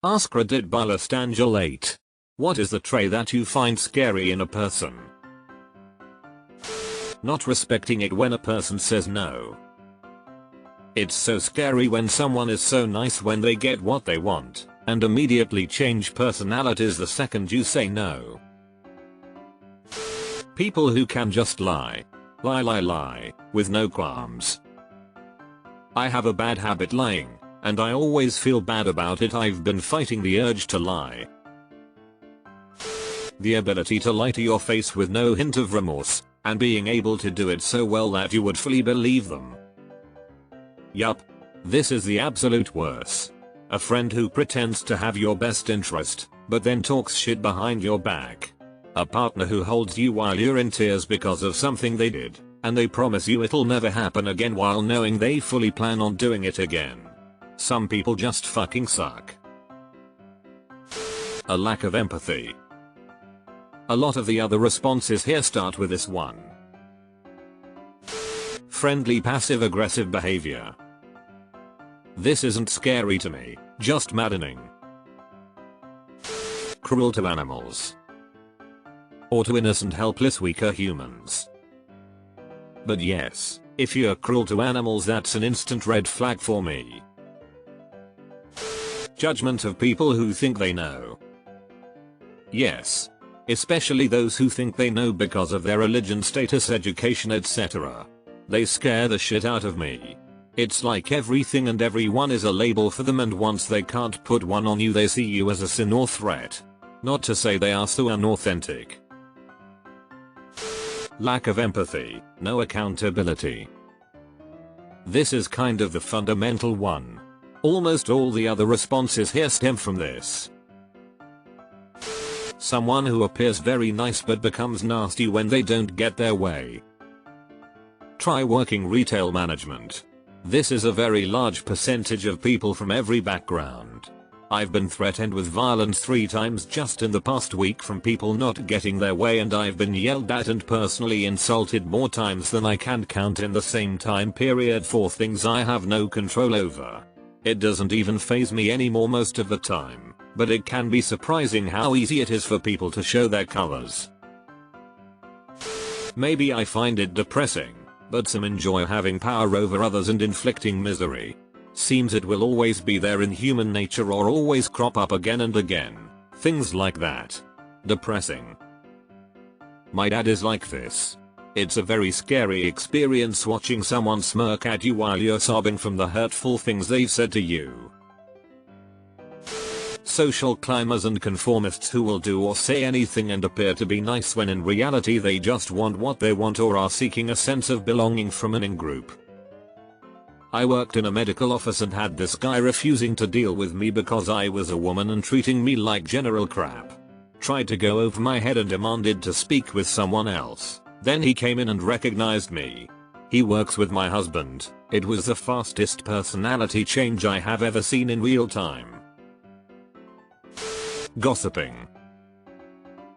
AskReddit by Lestangel 8. What is the trait that you find scary in a person? Not respecting it when a person says no. It's so scary when someone is so nice when they get what they want, and immediately change personalities the second you say no. People who can just lie, with no qualms. I have a bad habit lying, and I always feel bad about it. I've been fighting the urge to lie. The ability to lie to your face with no hint of remorse, and being able to do it so well that you would fully believe them. Yup. This is the absolute worst. A friend who pretends to have your best interest, but then talks shit behind your back. A partner who holds you while you're in tears because of something they did, and they promise you it'll never happen again while knowing they fully plan on doing it again. Some people just fucking suck. A lack of empathy. A lot of the other responses here start with this one. Friendly passive-aggressive behavior. This isn't scary to me, just maddening. Cruel to animals. Or to innocent helpless weaker humans. But yes, if you're cruel to animals, that's an instant red flag for me. Judgment of people who think they know. Yes. Especially those who think they know because of their religion, status, education, etc. They scare the shit out of me. It's like everything and everyone is a label for them, and once they can't put one on you, they see you as a sin or threat. Not to say they are so unauthentic. Lack of empathy, no accountability. This is kind of the fundamental one. Almost all the other responses here stem from this. Someone who appears very nice but becomes nasty when they don't get their way. Try working retail management. This is a very large percentage of people from every background. I've been threatened with violence 3 times just in the past week from people not getting their way, and I've been yelled at and personally insulted more times than I can count in the same time period for things I have no control over. It doesn't even faze me anymore most of the time, but it can be surprising how easy it is for people to show their colors. Maybe I find it depressing, but some enjoy having power over others and inflicting misery. Seems it will always be there in human nature or always crop up again and again. Things like that. Depressing. My dad is like this. It's a very scary experience watching someone smirk at you while you're sobbing from the hurtful things they've said to you. Social climbers and conformists who will do or say anything and appear to be nice when in reality they just want what they want or are seeking a sense of belonging from an in-group. I worked in a medical office and had this guy refusing to deal with me because I was a woman and treating me like general crap. Tried to go over my head and demanded to speak with someone else. Then he came in and recognized me. He works with my husband. It was the fastest personality change I have ever seen in real time. Gossiping.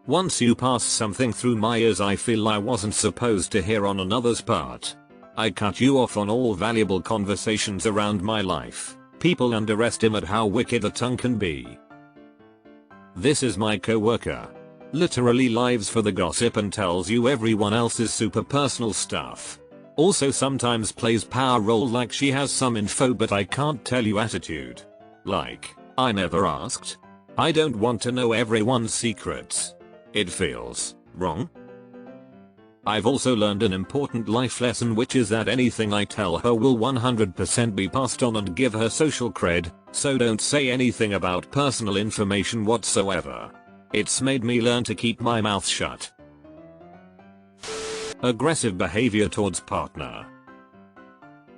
Once you pass something through my ears I feel I wasn't supposed to hear on another's part. I cut you off on all valuable conversations around my life. People underestimate how wicked a tongue can be. This is my coworker. Literally lives for the gossip and tells you everyone else's super personal stuff. Also sometimes plays power role like she has some info but I can't tell you attitude. Like, I never asked. I don't want to know everyone's secrets. It feels wrong. I've also learned an important life lesson, which is that anything I tell her will 100% be passed on and give her social cred, so don't say anything about personal information whatsoever. It's made me learn to keep my mouth shut. Aggressive behavior towards partner.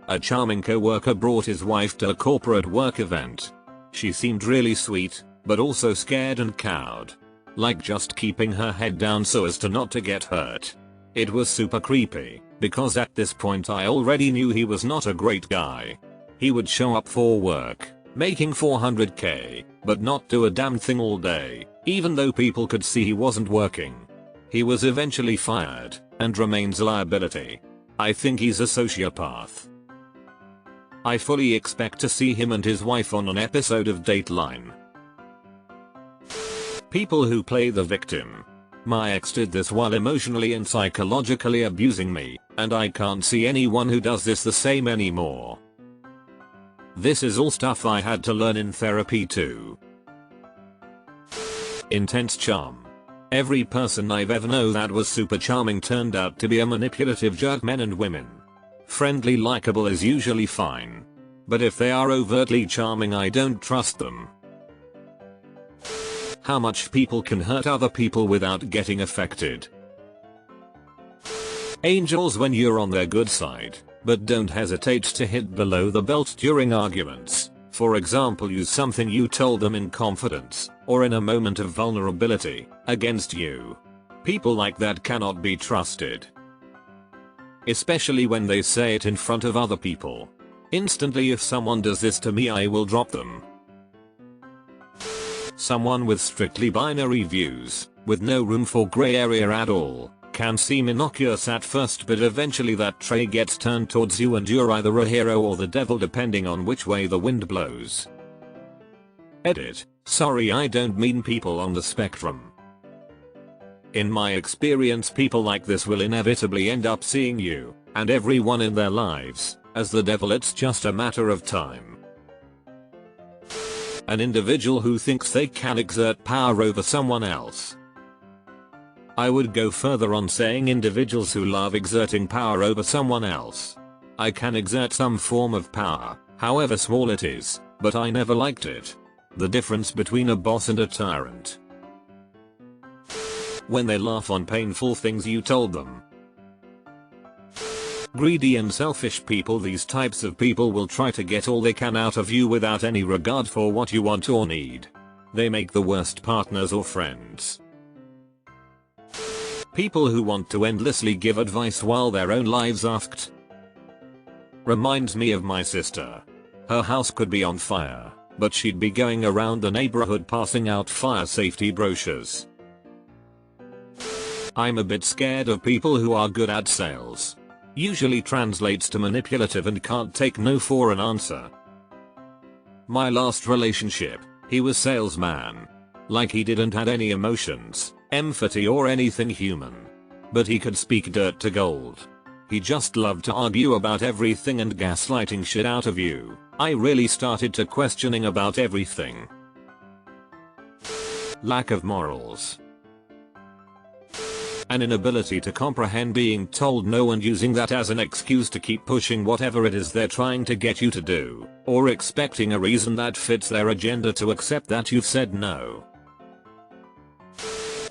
A charming coworker brought his wife to a corporate work event. She seemed really sweet, but also scared and cowed. Like just keeping her head down so as to not to get hurt. It was super creepy, because at this point I already knew he was not a great guy. He would show up for work, making $400k, but not do a damn thing all day, even though people could see he wasn't working. He was eventually fired, and remains a liability. I think he's a sociopath. I fully expect to see him and his wife on an episode of Dateline. People who play the victim. My ex did this while emotionally and psychologically abusing me, and I can't see anyone who does this the same anymore. This is all stuff I had to learn in therapy too. Intense charm. Every person I've ever known that was super charming turned out to be a manipulative jerk, men and women. Friendly likable is usually fine. But if they are overtly charming, I don't trust them. How much people can hurt other people without getting affected. Angels when you're on their good side, but don't hesitate to hit below the belt during arguments. For example, use something you told them in confidence, or in a moment of vulnerability, against you. People like that cannot be trusted. Especially when they say it in front of other people. Instantly, if someone does this to me, I will drop them. Someone with strictly binary views, with no room for grey area at all, can seem innocuous at first, but eventually that tray gets turned towards you and you're either a hero or the devil, depending on which way the wind blows. Edit. Sorry, I don't mean people on the spectrum. In my experience, people like this will inevitably end up seeing you, and everyone in their lives, as the devil. It's just a matter of time. An individual who thinks they can exert power over someone else. I would go further on saying individuals who love exerting power over someone else. I can exert some form of power, however small it is, but I never liked it. The difference between a boss and a tyrant. When they laugh on painful things you told them. Greedy and selfish people. These types of people will try to get all they can out of you without any regard for what you want or need. They make the worst partners or friends. People who want to endlessly give advice while their own lives asked. Reminds me of my sister. Her house could be on fire, but she'd be going around the neighborhood passing out fire safety brochures. I'm a bit scared of people who are good at sales. Usually translates to manipulative and can't take no for an answer. My last relationship, he was salesman. Like he didn't have any emotions, empathy or anything human. But he could speak dirt to gold. He just loved to argue about everything and gaslighting shit out of you. I really started to questioning about everything. Lack of morals. An inability to comprehend being told no and using that as an excuse to keep pushing whatever it is they're trying to get you to do, or expecting a reason that fits their agenda to accept that you've said no.